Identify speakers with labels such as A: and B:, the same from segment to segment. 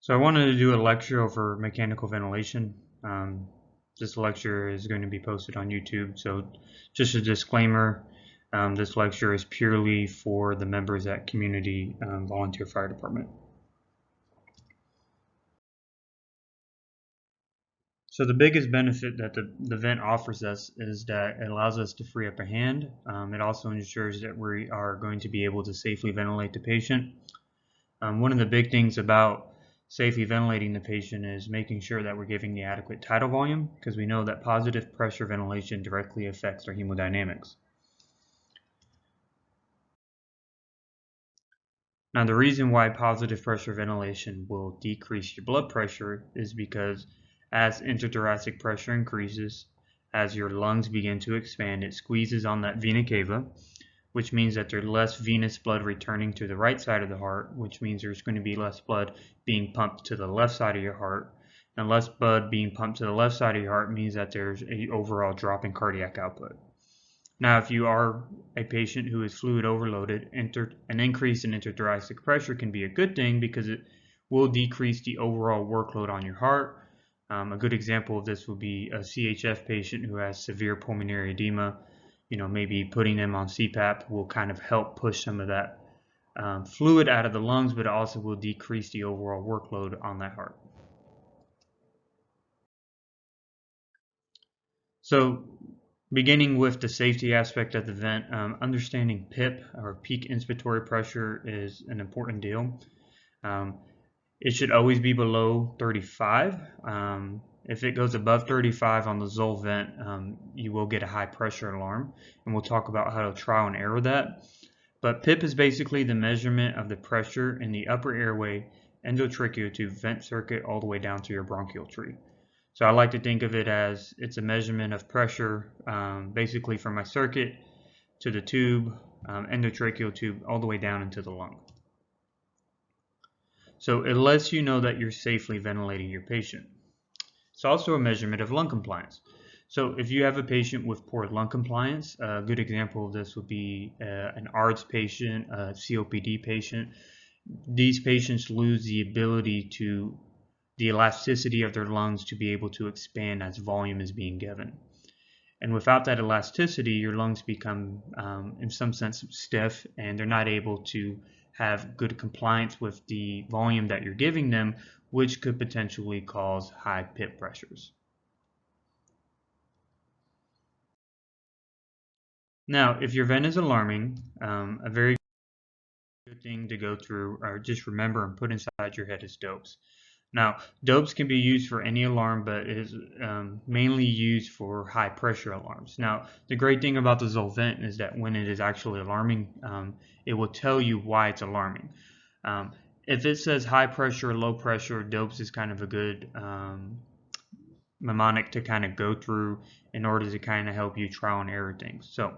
A: So I wanted to do a lecture over mechanical ventilation. This lecture is going to be posted on YouTube. So just a disclaimer, this lecture is purely for the members at Community Volunteer Fire Department. So the biggest benefit that the vent offers us is that it allows us to free up a hand. It also ensures that we are going to be able to safely ventilate the patient. One of the big things about safely ventilating the patient is making sure that we're giving the adequate tidal volume, because we know that positive pressure ventilation directly affects their hemodynamics. Now, the reason why positive pressure ventilation will decrease your blood pressure is because as intrathoracic pressure increases, as your lungs begin to expand, it squeezes on that vena cava, which means that there's less venous blood returning to the right side of the heart, which means there's going to be less blood being pumped to the left side of your heart. And less blood being pumped to the left side of your heart means that there's an overall drop in cardiac output. Now, if you are a patient who is fluid overloaded, an increase in intrathoracic pressure can be a good thing because it will decrease the overall workload on your heart. A good example of this would be a CHF patient who has severe pulmonary edema. Maybe putting them on CPAP will kind of help push some of that fluid out of the lungs, but it also will decrease the overall workload on that heart. So beginning with the safety aspect of the vent, understanding PIP, or peak inspiratory pressure, is an important deal. It should always be below 35. If it goes above 35 on the Zoll Vent, you will get a high pressure alarm, and we'll talk about how to trial and error that. But PIP is basically the measurement of the pressure in the upper airway, endotracheal tube, vent circuit, all the way down to your bronchial tree. So I like to think of it as it's a measurement of pressure, basically from my circuit to the tube, endotracheal tube, all the way down into the lung. So it lets you know that you're safely ventilating your patient. It's also a measurement of lung compliance. So if you have a patient with poor lung compliance, a good example of this would be an ARDS patient, a COPD patient. These patients lose the ability to the elasticity of their lungs to be able to expand as volume is being given. And without that elasticity, your lungs become, in some sense, stiff, and they're not able to have good compliance with the volume that you're giving them, which could potentially cause high PIP pressures. Now, if your vent is alarming, a very good thing to go through, or just remember and put inside your head, is dopes. Now, dopes can be used for any alarm, but it is mainly used for high pressure alarms. Now, the great thing about the Zoll Vent is that when it is actually alarming, it will tell you why it's alarming. If it says high pressure, low pressure, dopes is kind of a good mnemonic to kind of go through in order to kind of help you trial and error things. So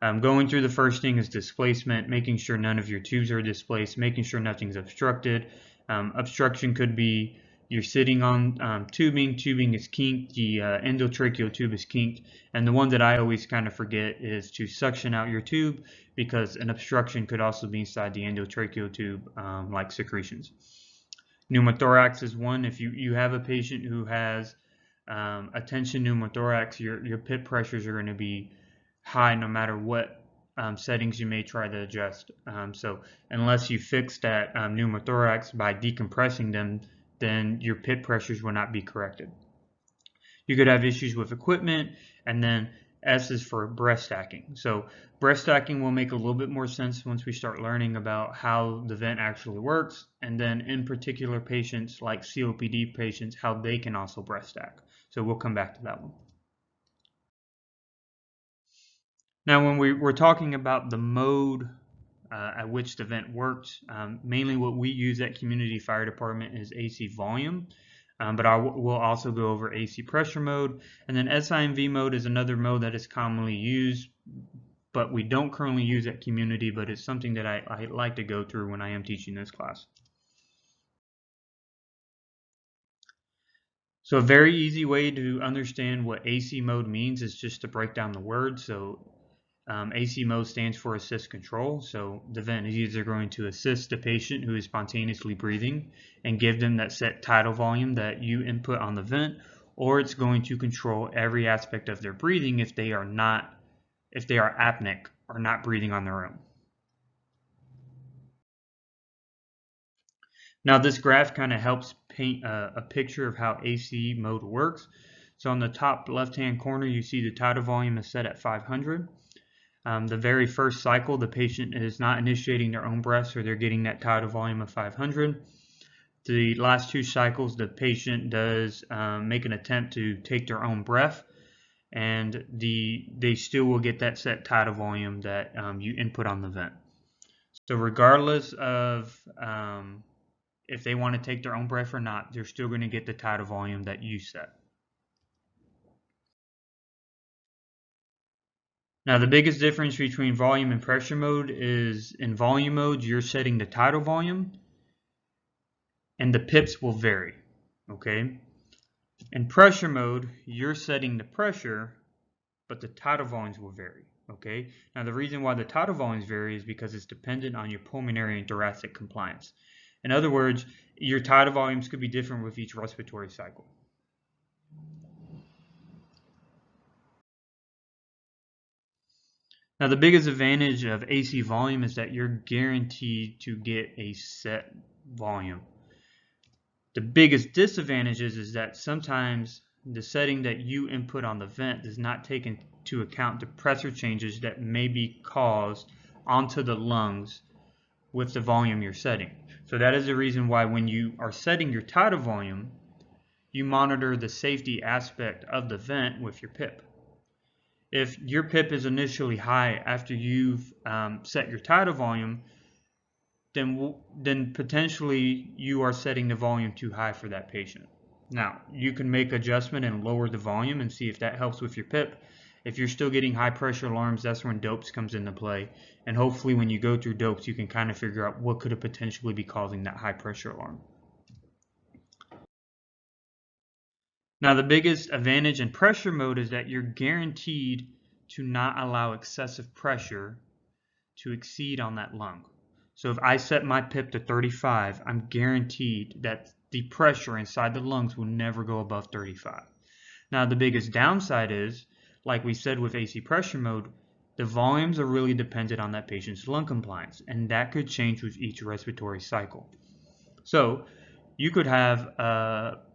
A: going through, the first thing is displacement, making sure none of your tubes are displaced, making sure nothing's obstructed. Obstruction could be you're sitting on tubing is kinked, the endotracheal tube is kinked, and the one that I always kind of forget is to suction out your tube, because an obstruction could also be inside the endotracheal tube, like secretions. Pneumothorax is one. If you have a patient who has a tension pneumothorax, your PIP pressures are going to be high no matter what settings you may try to adjust. So unless you fix that pneumothorax by decompressing them, then your PIP pressures will not be corrected. You could have issues with equipment, and then S is for breath stacking. So breath stacking will make a little bit more sense once we start learning about how the vent actually works, and then in particular patients like COPD patients, how they can also breath stack. So we'll come back to that one. Now, when we're talking about the mode at which the vent works, mainly what we use at Community Fire Department is AC volume, but we'll also go over AC pressure mode. And then SIMV mode is another mode that is commonly used, but we don't currently use at Community, but it's something that I like to go through when I am teaching this class. So a very easy way to understand what AC mode means is just to break down the word. So AC mode stands for assist control. So the vent is either going to assist the patient who is spontaneously breathing and give them that set tidal volume that you input on the vent, or it's going to control every aspect of their breathing if they are apneic or not breathing on their own. Now this graph kind of helps paint a picture of how AC mode works. So on the top left-hand corner, you see the tidal volume is set at 500. The very first cycle, the patient is not initiating their own breath, so they're getting that tidal volume of 500. The last two cycles, the patient does make an attempt to take their own breath, and they still will get that set tidal volume that you input on the vent. So regardless of if they want to take their own breath or not, they're still going to get the tidal volume that you set. Now the biggest difference between volume and pressure mode is in volume mode, you're setting the tidal volume and the pips will vary, okay? In pressure mode, you're setting the pressure, but the tidal volumes will vary, okay? Now the reason why the tidal volumes vary is because it's dependent on your pulmonary and thoracic compliance. In other words, your tidal volumes could be different with each respiratory cycle. Now the biggest advantage of AC volume is that you're guaranteed to get a set volume. The biggest disadvantage is that sometimes the setting that you input on the vent does not take into account the pressure changes that may be caused onto the lungs with the volume you're setting. So that is the reason why when you are setting your tidal volume, you monitor the safety aspect of the vent with your PIP. If your PIP is initially high after you've set your tidal volume, then potentially you are setting the volume too high for that patient. Now, you can make adjustment and lower the volume and see if that helps with your PIP. If you're still getting high pressure alarms, that's when dopes comes into play. And hopefully when you go through dopes, you can kind of figure out what could have potentially be causing that high pressure alarm. Now, the biggest advantage in pressure mode is that you're guaranteed to not allow excessive pressure to exceed on that lung. So if I set my PIP to 35, I'm guaranteed that the pressure inside the lungs will never go above 35. Now, the biggest downside is, like we said with AC pressure mode, the volumes are really dependent on that patient's lung compliance, and that could change with each respiratory cycle. So you could have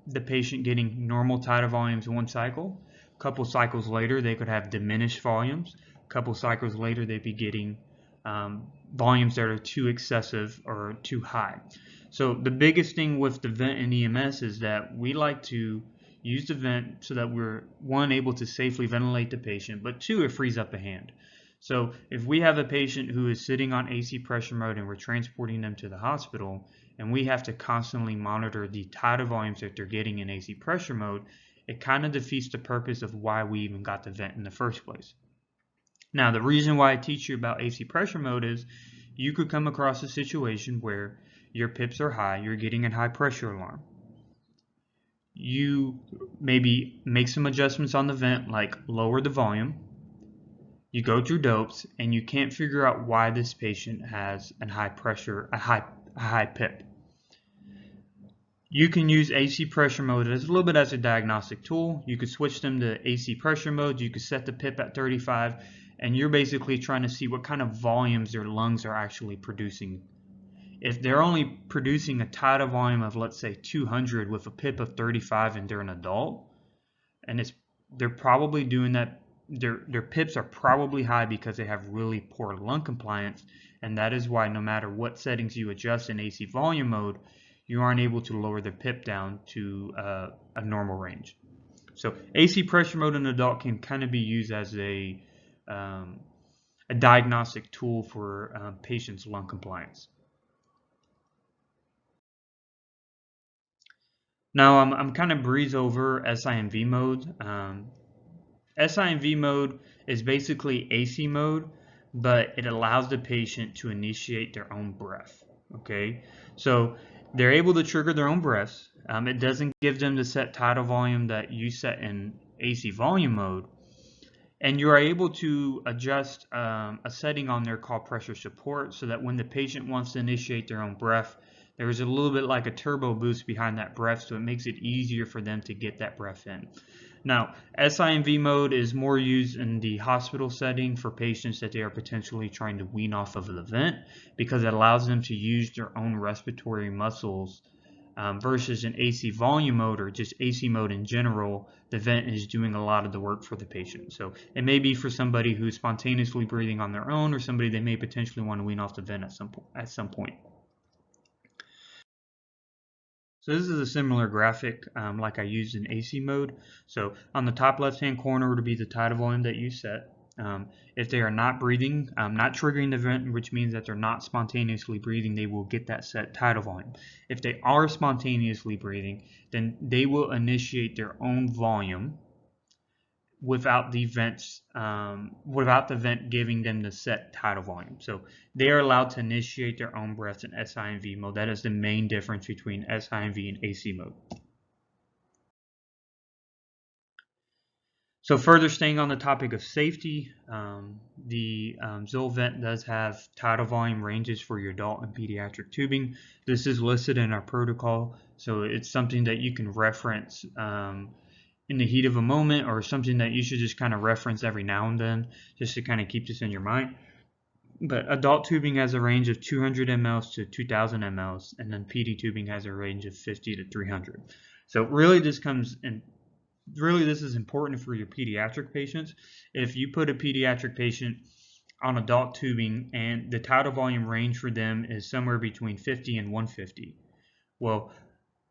A: the patient getting normal tidal volumes in one cycle. A couple cycles later, they could have diminished volumes. A couple cycles later, they'd be getting volumes that are too excessive or too high. So the biggest thing with the vent and EMS is that we like to use the vent so that we're, one, able to safely ventilate the patient, but two, it frees up a hand. So if we have a patient who is sitting on AC pressure mode and we're transporting them to the hospital and we have to constantly monitor the tidal volumes that they're getting in AC pressure mode, it kind of defeats the purpose of why we even got the vent in the first place. Now, the reason why I teach you about AC pressure mode is you could come across a situation where your PIPs are high, you're getting a high pressure alarm. You maybe make some adjustments on the vent, like lower the volume. You go through dopes and you can't figure out why this patient has a high pressure, a high PIP. You can use AC pressure mode as a little bit as a diagnostic tool. You could switch them to AC pressure mode. You could set the PIP at 35, and you're basically trying to see what kind of volumes their lungs are actually producing. If they're only producing a tidal volume of, let's say, 200 with a PIP of 35 and they're an adult, and they're probably doing that, their PIPs are probably high because they have really poor lung compliance, and that is why no matter what settings you adjust in AC volume mode, you aren't able to lower the PIP down to a normal range. So AC pressure mode in an adult can kind of be used as a diagnostic tool for patients' lung compliance. Now I'm kind of breeze over SIMV mode. SIMV mode is basically AC mode, but it allows the patient to initiate their own breath. Okay, so they're able to trigger their own breaths. It doesn't give them the set tidal volume that you set in AC volume mode, And you are able to adjust a setting on there called pressure support, so that when the patient wants to initiate their own breath, there is a little bit like a turbo boost behind that breath, so it makes it easier for them to get that breath in. Now, SIMV mode is more used in the hospital setting for patients that they are potentially trying to wean off of the vent, because it allows them to use their own respiratory muscles, versus an AC volume mode or just AC mode in general. The vent is doing a lot of the work for the patient. So it may be for somebody who's spontaneously breathing on their own, or somebody that may potentially want to wean off the vent at some point. So this is a similar graphic like I used in AC mode. So on the top left hand corner would be the tidal volume that you set. If they are not breathing, not triggering the vent, which means that they're not spontaneously breathing, they will get that set tidal volume. If they are spontaneously breathing, then they will initiate their own volume without the vent giving them the set tidal volume. So they are allowed to initiate their own breaths in SIMV mode. That is the main difference between SIMV and AC mode. So further staying on the topic of safety, the Zoll Vent does have tidal volume ranges for your adult and pediatric tubing. This is listed in our protocol, so it's something that you can reference in the heat of a moment, or something that you should just kind of reference every now and then, just to kind of keep this in your mind. But adult tubing has a range of 200 mLs to 2000 mLs, and then PD tubing has a range of 50 to 300. So really this is important for your pediatric patients. If you put a pediatric patient on adult tubing and the tidal volume range for them is somewhere between 50 and 150, well,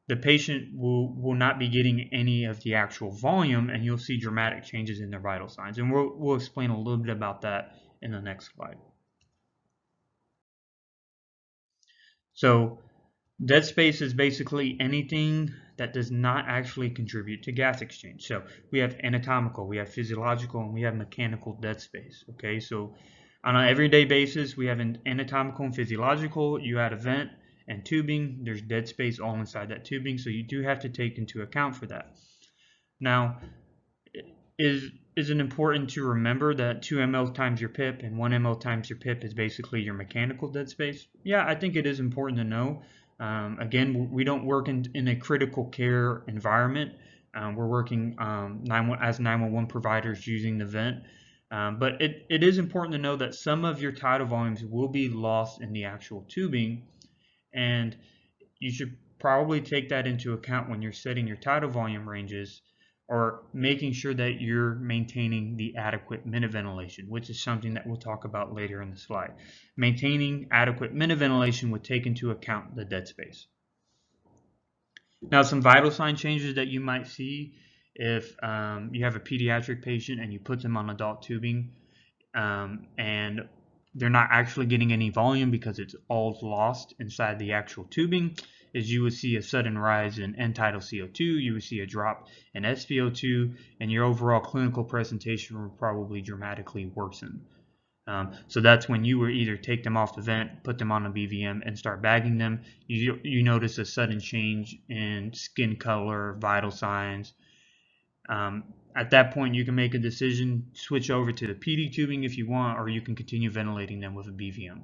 A: the patient will not be getting any of the actual volume, and you'll see dramatic changes in their vital signs. And we'll explain a little bit about that in the next slide. So dead space is basically anything that does not actually contribute to gas exchange. So we have anatomical, we have physiological, and we have mechanical dead space. Okay, so on an everyday basis, we have an anatomical and physiological. You add a vent and tubing, there's dead space all inside that tubing, so you do have to take into account for that. Now, is it important to remember that 2 ml times your PIP and 1 ml times your PIP is basically your mechanical dead space? Yeah, I think it is important to know. Again, we don't work in a critical care environment. We're working as 911 providers using the vent. But it is important to know that some of your tidal volumes will be lost in the actual tubing, and you should probably take that into account when you're setting your tidal volume ranges, or making sure that you're maintaining the adequate minute ventilation, which is something that we'll talk about later in the slide. Maintaining adequate minute ventilation would take into account the dead space. Now, some vital sign changes that you might see if you have a pediatric patient and you put them on adult tubing, and they're not actually getting any volume because it's all lost inside the actual tubing, is you would see a sudden rise in end tidal CO2, you would see a drop in SpO2, and your overall clinical presentation will probably dramatically worsen. So that's when you would either take them off the vent, put them on a BVM, and start bagging them. You notice a sudden change in skin color, vital signs. At that point, you can make a decision, switch over to the PD tubing if you want, or you can continue ventilating them with a BVM.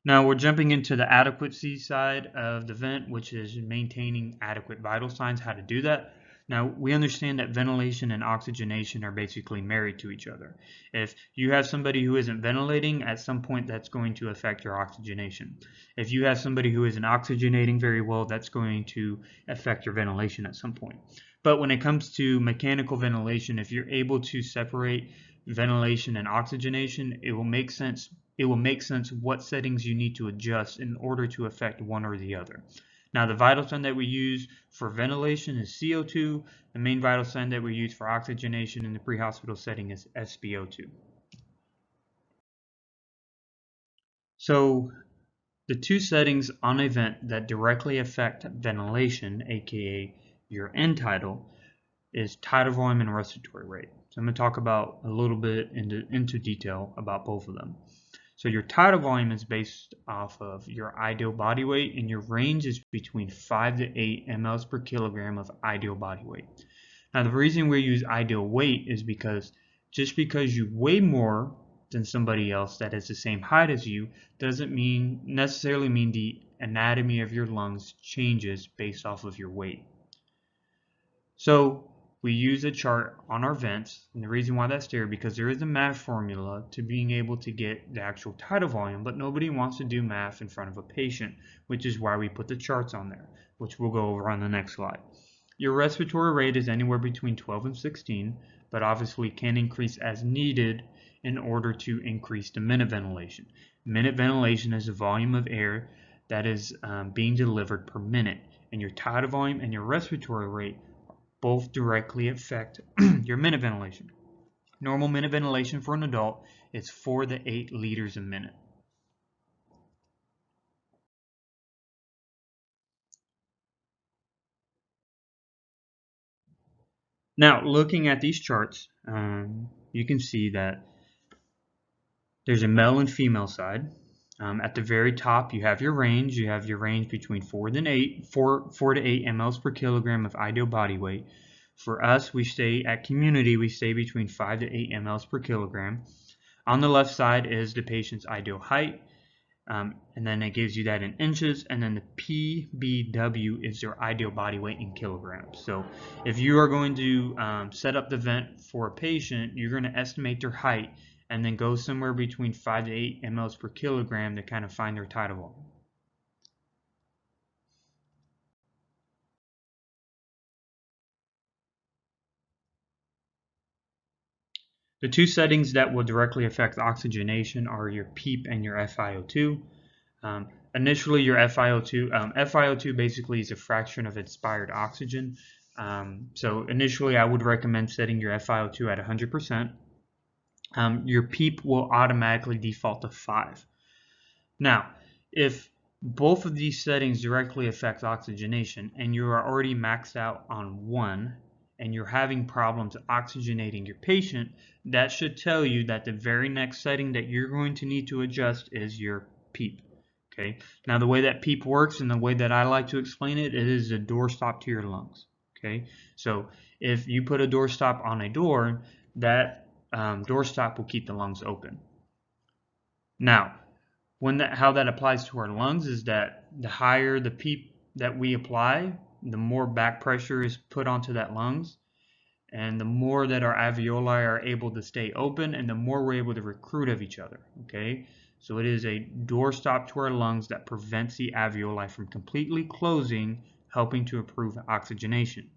A: Now we're jumping into the adequacy side of the vent, which is maintaining adequate vital signs, how to do that. Now, we understand that ventilation and oxygenation are basically married to each other. If you have somebody who isn't ventilating, at some point that's going to affect your oxygenation. If you have somebody who isn't oxygenating very well, that's going to affect your ventilation at some point. But when it comes to mechanical ventilation, if you're able to separate ventilation and oxygenation, it will make sense. It will make sense what settings you need to adjust in order to affect one or the other. Now, the vital sign that we use for ventilation is CO2. The main vital sign that we use for oxygenation in the pre-hospital setting is SpO2. So the two settings on a vent that directly affect ventilation, aka your end tidal, is tidal volume and respiratory rate. So I'm going to talk about a little bit into detail about both of them. So your tidal volume is based off of your ideal body weight, and your range is between 5 to 8 mLs per kilogram of ideal body weight. Now, the reason we use ideal weight is because just because you weigh more than somebody else that is the same height as you doesn't necessarily mean the anatomy of your lungs changes based off of your weight. So we use a chart on our vents, and the reason why that's there because there is a math formula to being able to get the actual tidal volume, but nobody wants to do math in front of a patient, which is why we put the charts on there, which we'll go over on the next slide. Your respiratory rate is anywhere between 12 and 16, but obviously can increase as needed in order to increase the minute ventilation. Minute ventilation is the volume of air that is being delivered per minute, and your tidal volume and your respiratory rate both directly affect your minute ventilation. Normal minute ventilation for an adult is 4 to 8 liters a minute. Now, looking at these charts, you can see that there's a male and female side. At the very top, you have your range. You have your range between 4 to 8 mLs per kilogram of ideal body weight. For us, we stay at community, we stay between 5 to 8 mLs per kilogram. On the left side is the patient's ideal height, and then it gives you that in inches, and then the PBW is their ideal body weight in kilograms. So if you are going to set up the vent for a patient, you're going to estimate their height and then go somewhere between 5 to 8 mLs per kilogram to kind of find their tidal volume. The two settings that will directly affect oxygenation are your PEEP and your FiO2. Initially, your FiO2 basically is a fraction of inspired oxygen. So initially, I would recommend setting your FiO2 at 100%. Your PEEP will automatically default to 5. Now, if both of these settings directly affect oxygenation and you are already maxed out on one and you're having problems oxygenating your patient, that should tell you that the very next setting that you're going to need to adjust is your PEEP. Okay. Now the way that PEEP works and the way that I like to explain it, it is a doorstop to your lungs. Okay. So if you put a doorstop on a door, that doorstop will keep the lungs open. Now, how that applies to our lungs is that the higher the PEEP that we apply, the more back pressure is put onto that lungs, and the more that our alveoli are able to stay open, and the more we're able to recruit of each other. Okay, so it is a doorstop to our lungs that prevents the alveoli from completely closing, helping to improve oxygenation.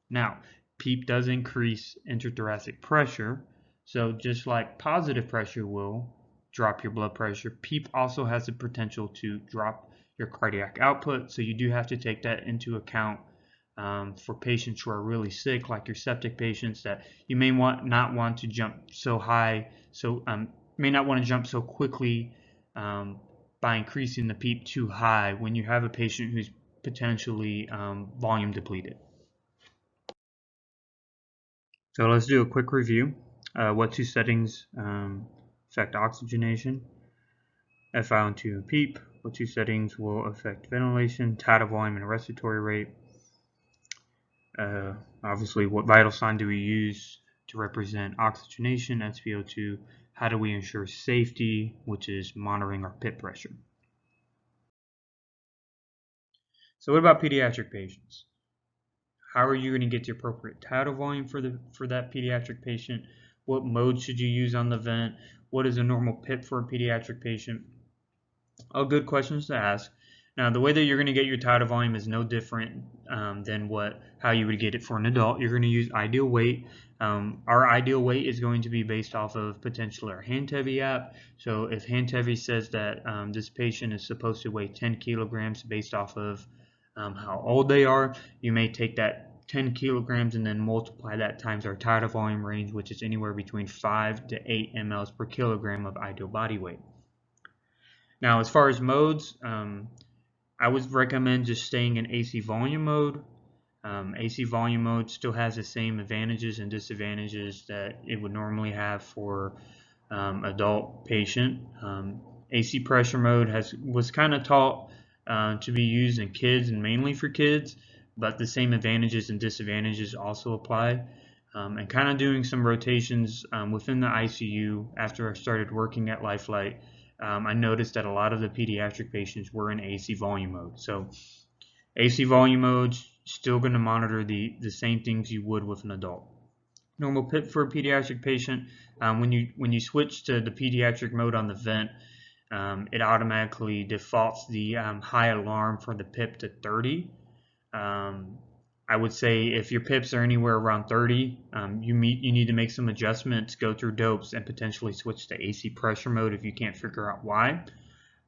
A: Now, PEEP does increase interthoracic pressure, so just like positive pressure will drop your blood pressure, PEEP also has the potential to drop your cardiac output, so you do have to take that into account for patients who are really sick, like your septic patients, that you may not want to jump so high, may not want to jump so quickly by increasing the PEEP too high when you have a patient who's potentially volume depleted. So let's do a quick review. What two settings affect oxygenation? FiO2 and PEEP. What two settings will affect ventilation, tidal volume, and respiratory rate? Obviously, what vital sign do we use to represent oxygenation, SpO2? How do we ensure safety, which is monitoring our pit pressure? So what about pediatric patients? How are you going to get the appropriate tidal volume for that pediatric patient? What mode should you use on the vent? What is a normal pit for a pediatric patient? All good questions to ask. Now, the way that you're going to get your tidal volume is no different than how you would get it for an adult. You're going to use ideal weight. Our ideal weight is going to be based off of potentially our Hand-Tevi app. So if Hand-Tevi says that this patient is supposed to weigh 10 kilograms based off of how old they are, you may take that 10 kilograms and then multiply that times our tidal volume range, which is anywhere between 5 to 8 mLs per kilogram of ideal body weight. Now, as far as modes, I would recommend just staying in AC volume mode. AC volume mode still has the same advantages and disadvantages that it would normally have for adult patient. AC pressure mode was kind of taught to be used in kids and mainly for kids, but the same advantages and disadvantages also apply. And kind of doing some rotations within the ICU after I started working at Lifelight, I noticed that a lot of the pediatric patients were in AC volume mode. So AC volume mode's still going to monitor the same things you would with an adult. Normal PIP for a pediatric patient, when you switch to the pediatric mode on the vent, it automatically defaults the high alarm for the PIP to 30. I would say if your PIPs are anywhere around 30, you need to make some adjustments, go through dopes, and potentially switch to AC pressure mode if you can't figure out why.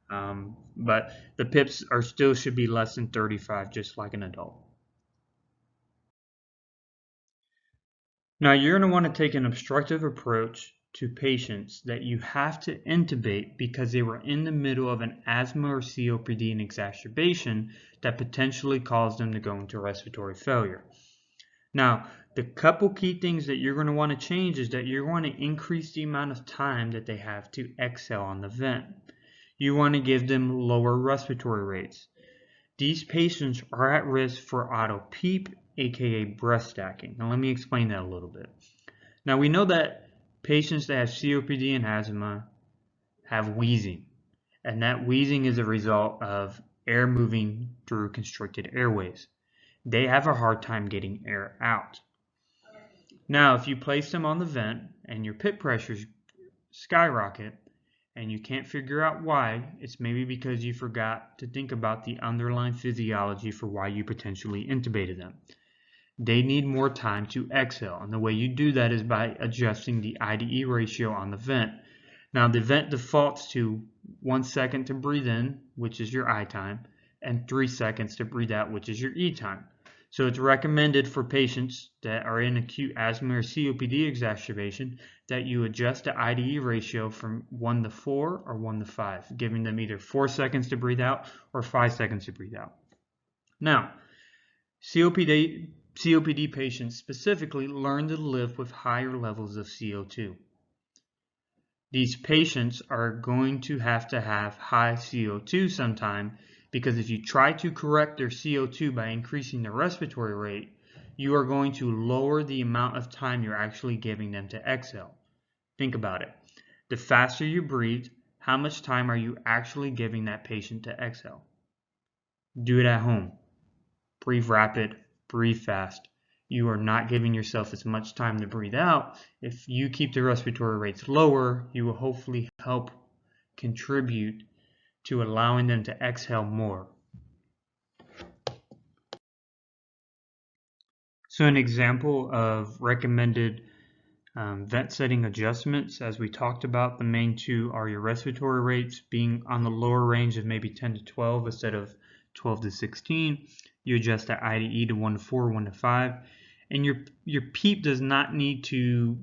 A: But the PIPs still should be less than 35, just like an adult. Now you're going to want to take an obstructive approach to patients that you have to intubate because they were in the middle of an asthma or COPD and exacerbation that potentially caused them to go into respiratory failure. Now, the couple key things that you're going to want to change is that you're going to increase the amount of time that they have to exhale on the vent. You want to give them lower respiratory rates. These patients are at risk for auto PEEP, aka breath stacking. Now let me explain that a little bit. Now we know that patients that have COPD and asthma have wheezing, and that wheezing is a result of air moving through constricted airways. They have a hard time getting air out. Now if you place them on the vent and your PIP pressures skyrocket and you can't figure out why, it's maybe because you forgot to think about the underlying physiology for why you potentially intubated them. They need more time to exhale, and the way you do that is by adjusting the IDE ratio on the vent. Now the vent defaults to 1 second to breathe in, which is your I time, and 3 seconds to breathe out, which is your E time. So it's recommended for patients that are in acute asthma or COPD exacerbation that you adjust the IDE ratio from 1 to 4 or 1 to 5, giving them either 4 seconds to breathe out or 5 seconds to breathe out. Now, COPD patients specifically learn to live with higher levels of CO2. These patients are going to have high CO2 sometime, because if you try to correct their CO2 by increasing the respiratory rate, you are going to lower the amount of time you're actually giving them to exhale. Think about it. The faster you breathe, how much time are you actually giving that patient to exhale? Do it at home. Breathe rapid, breathe fast. You are not giving yourself as much time to breathe out. If you keep the respiratory rates lower, you will hopefully help contribute to allowing them to exhale more. So an example of recommended vent setting adjustments, as we talked about, the main two are your respiratory rates being on the lower range of maybe 10 to 12 instead of 12 to 16. You adjust the IDE to 1 to 4, 1 to 5. And your PEEP does not need to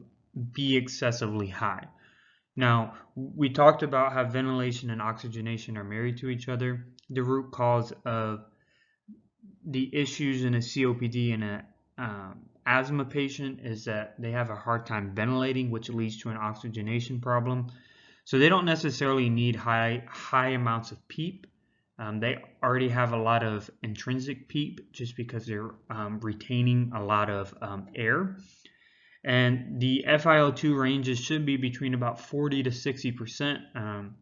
A: be excessively high. Now, we talked about how ventilation and oxygenation are married to each other. The root cause of the issues in a COPD and an asthma patient is that they have a hard time ventilating, which leads to an oxygenation problem. So they don't necessarily need high amounts of PEEP. They already have a lot of intrinsic PEEP just because they're retaining a lot of air. And the FiO2 ranges should be between about 40 to 60%.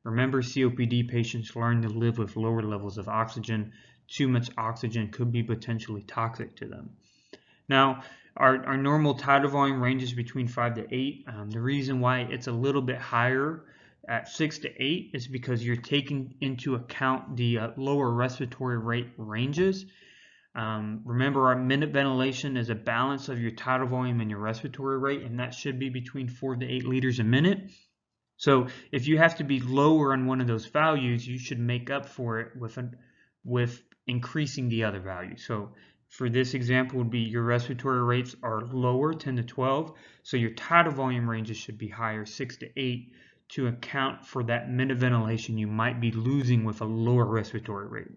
A: Remember, COPD patients learn to live with lower levels of oxygen. Too much oxygen could be potentially toxic to them. Now, our normal tidal volume ranges between 5 to 8. The reason why it's a little bit higher at 6 to 8 is because you're taking into account the lower respiratory rate ranges. Remember, our minute ventilation is a balance of your tidal volume and your respiratory rate, and that should be between 4 to 8 liters a minute. So if you have to be lower on one of those values, you should make up for it with increasing the other value. So for this example would be your respiratory rates are lower, 10 to 12, so your tidal volume ranges should be higher, 6 to 8, to account for that minute ventilation you might be losing with a lower respiratory rate.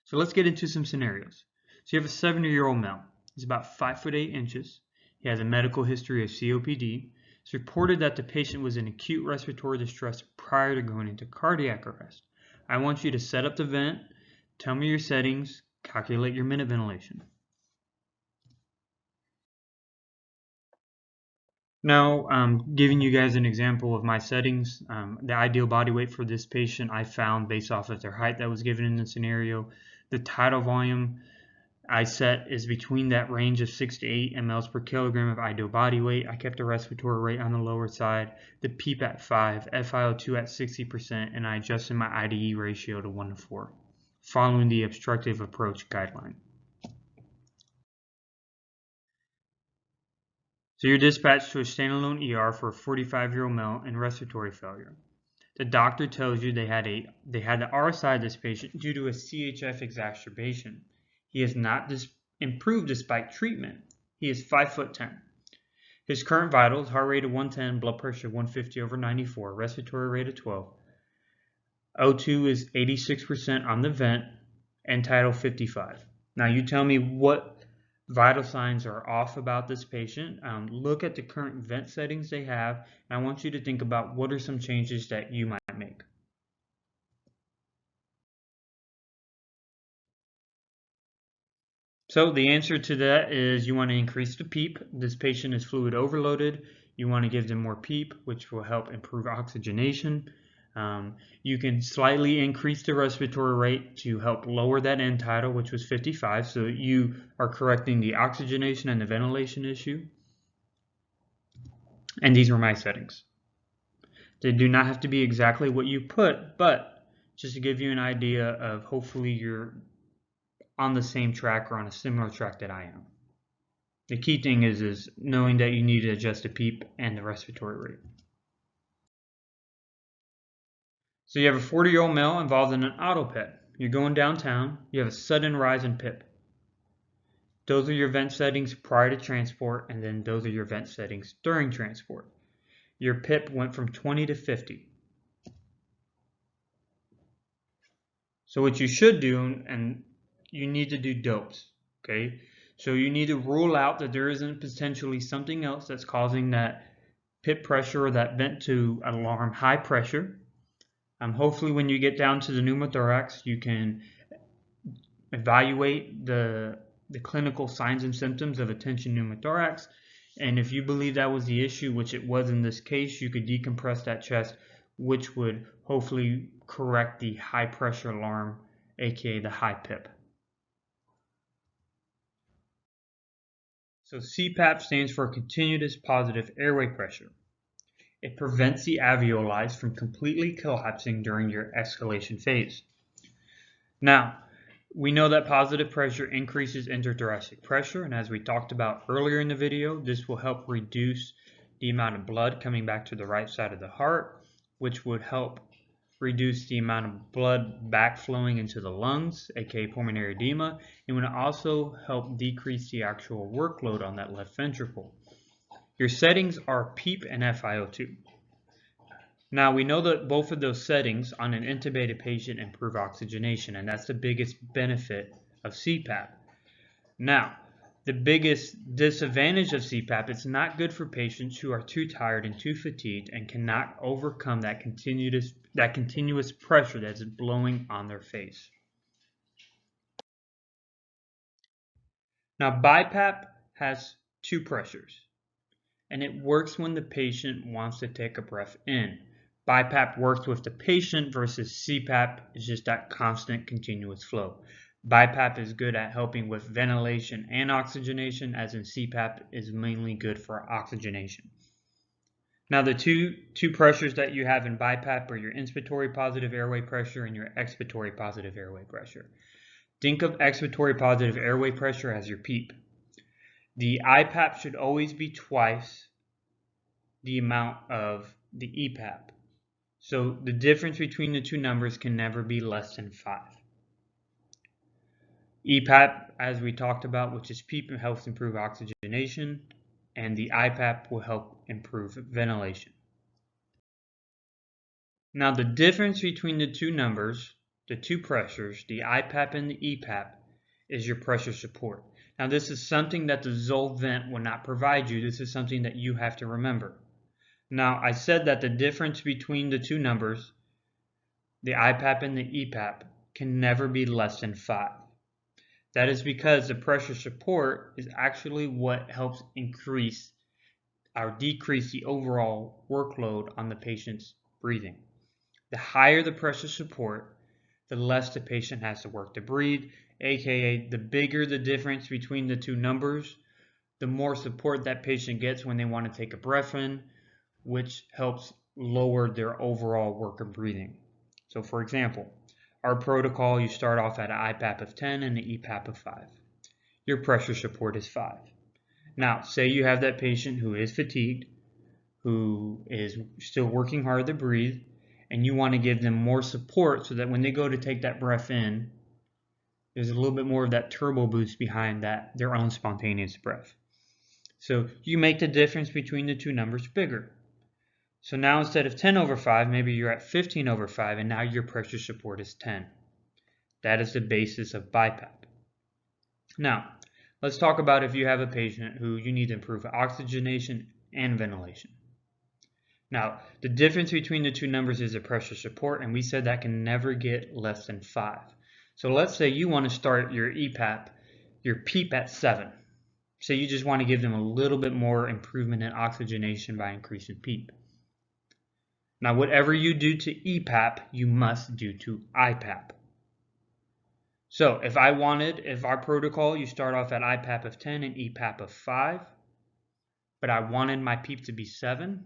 A: So let's get into some scenarios. So you have a 70-year-old male. He's about 5 foot 8 inches. He has a medical history of COPD. It's reported that the patient was in acute respiratory distress prior to going into cardiac arrest. I want you to set up the vent, tell me your settings, calculate your minute ventilation. Now, giving you guys an example of my settings, the ideal body weight for this patient I found based off of their height that was given in the scenario. The tidal volume I set is between that range of 6 to 8 mLs per kilogram of ideal body weight. I kept the respiratory rate on the lower side, the PEEP at 5, FiO2 at 60%, and I adjusted my IDE ratio to 1 to 4, following the obstructive approach guideline. So you're dispatched to a standalone ER for a 45-year-old male in respiratory failure. The doctor tells you they had to RSI this patient due to a CHF exacerbation. He has not improved despite treatment. He is 5'10". His current vitals: heart rate of 110, blood pressure 150/94, respiratory rate of 12. O2 is 86% on the vent, and tidal 55. Now you tell me what vital signs are off about this patient. Look at the current vent settings they have, and I want you to think about what are some changes that you might make. So the answer to that is you want to increase the PEEP. This patient is fluid overloaded. You want to give them more PEEP, which will help improve oxygenation. You can slightly increase the respiratory rate to help lower that end tidal, which was 55. So you are correcting the oxygenation and the ventilation issue. And these were my settings. They do not have to be exactly what you put, but just to give you an idea of hopefully you're on the same track or on a similar track that I am. The key thing is knowing that you need to adjust the PEEP and the respiratory rate. So you have a 40-year-old male involved in an auto PEP. You're going downtown. You have a sudden rise in PIP. Those are your vent settings prior to transport, and then those are your vent settings during transport. Your PIP went from 20 to 50. So what you should do, and you need to do dopes, okay? So you need to rule out that there isn't potentially something else that's causing that PIP pressure or that vent to alarm high pressure. Hopefully when you get down to the pneumothorax, you can evaluate the clinical signs and symptoms of a tension pneumothorax. And if you believe that was the issue, which it was in this case, you could decompress that chest, which would hopefully correct the high pressure alarm, aka the high PIP. So CPAP stands for continuous positive airway pressure. It prevents the alveoli from completely collapsing during your exhalation phase. Now, we know that positive pressure increases interthoracic pressure, and as we talked about earlier in the video, this will help reduce the amount of blood coming back to the right side of the heart, which would help reduce the amount of blood backflowing into the lungs, aka pulmonary edema, and would also help decrease the actual workload on that left ventricle. Your settings are PEEP and FiO2. Now we know that both of those settings on an intubated patient improve oxygenation, and that's the biggest benefit of CPAP. Now, the biggest disadvantage of CPAP, it's not good for patients who are too tired and too fatigued and cannot overcome that continuous pressure that's blowing on their face. Now, BIPAP has two pressures, and it works when the patient wants to take a breath in. BIPAP works with the patient versus CPAP is just that constant continuous flow. BIPAP is good at helping with ventilation and oxygenation, as in CPAP is mainly good for oxygenation. Now the two pressures that you have in BIPAP are your inspiratory positive airway pressure and your expiratory positive airway pressure. Think of expiratory positive airway pressure as your PEEP. The IPAP should always be twice the amount of the EPAP. So the difference between the two numbers can never be less than 5. EPAP, as we talked about, which is PEEP, helps improve oxygenation, and the IPAP will help improve ventilation. Now the difference between the two numbers, the two pressures, the IPAP and the EPAP, is your pressure support. Now this is something that the Zoll Vent will not provide you. This is something that you have to remember. Now I said that the difference between the two numbers, the IPAP and the EPAP, can never be less than 5. That is because the pressure support is actually what helps decrease the overall workload on the patient's breathing. The higher the pressure support, the less the patient has to work to breathe, aka the bigger the difference between the two numbers, the more support that patient gets when they want to take a breath in, which helps lower their overall work of breathing. So for example, our protocol, you start off at an IPAP of 10 and an EPAP of 5. Your pressure support is 5. Now, say you have that patient who is fatigued, who is still working hard to breathe, and you want to give them more support so that when they go to take that breath in, there's a little bit more of that turbo boost behind their own spontaneous breath. So you make the difference between the two numbers bigger. So now instead of 10 over 5, maybe you're at 15 over 5, and now your pressure support is 10. That is the basis of BIPAP. Now, let's talk about if you have a patient who you need to improve oxygenation and ventilation. Now, the difference between the two numbers is the pressure support, and we said that can never get less than 5. So let's say you want to start your PEEP at 7. Say you just want to give them a little bit more improvement in oxygenation by increasing PEEP. Now, whatever you do to EPAP, you must do to IPAP. So if our protocol, you start off at IPAP of 10 and EPAP of 5, but I wanted my PEEP to be 7,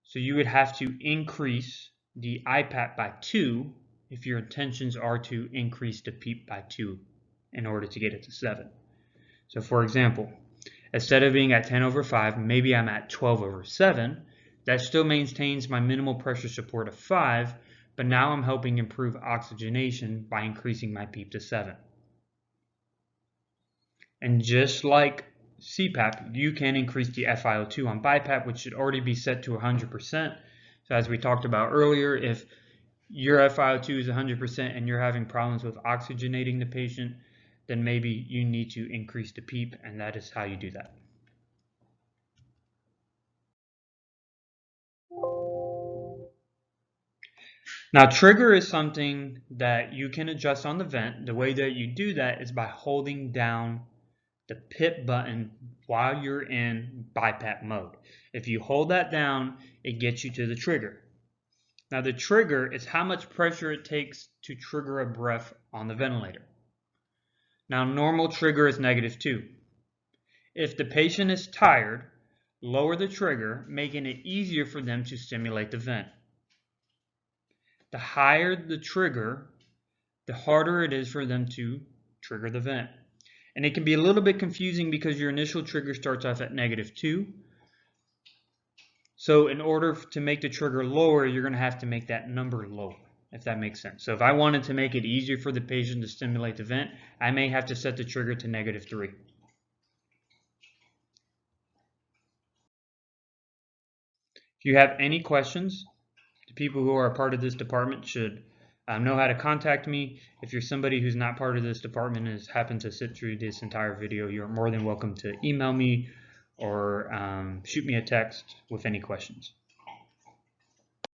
A: so you would have to increase the IPAP by 2 if your intentions are to increase the PEEP by 2 in order to get it to 7. So for example, instead of being at 10 over 5, maybe I'm at 12 over 7. That still maintains my minimal pressure support of 5, but now I'm helping improve oxygenation by increasing my PEEP to 7. And just like CPAP, you can increase the FiO2 on BiPAP, which should already be set to 100%. So as we talked about earlier, if your FiO2 is 100% and you're having problems with oxygenating the patient, then maybe you need to increase the PEEP, and that is how you do that. Now, trigger is something that you can adjust on the vent. The way that you do that is by holding down the PIP button while you're in BiPAP mode. If you hold that down, it gets you to the trigger. Now, the trigger is how much pressure it takes to trigger a breath on the ventilator. Now, normal trigger is -2. If the patient is tired, lower the trigger, making it easier for them to stimulate the vent. The higher the trigger, the harder it is for them to trigger the vent. And it can be a little bit confusing because your initial trigger starts off at -2. So in order to make the trigger lower, you're going to have to make that number lower, if that makes sense. So if I wanted to make it easier for the patient to stimulate the vent, I may have to set the trigger to -3. If you have any questions, the people who are a part of this department should know how to contact me. If you're somebody who's not part of this department and has happened to sit through this entire video, you're more than welcome to email me or shoot me a text with any questions.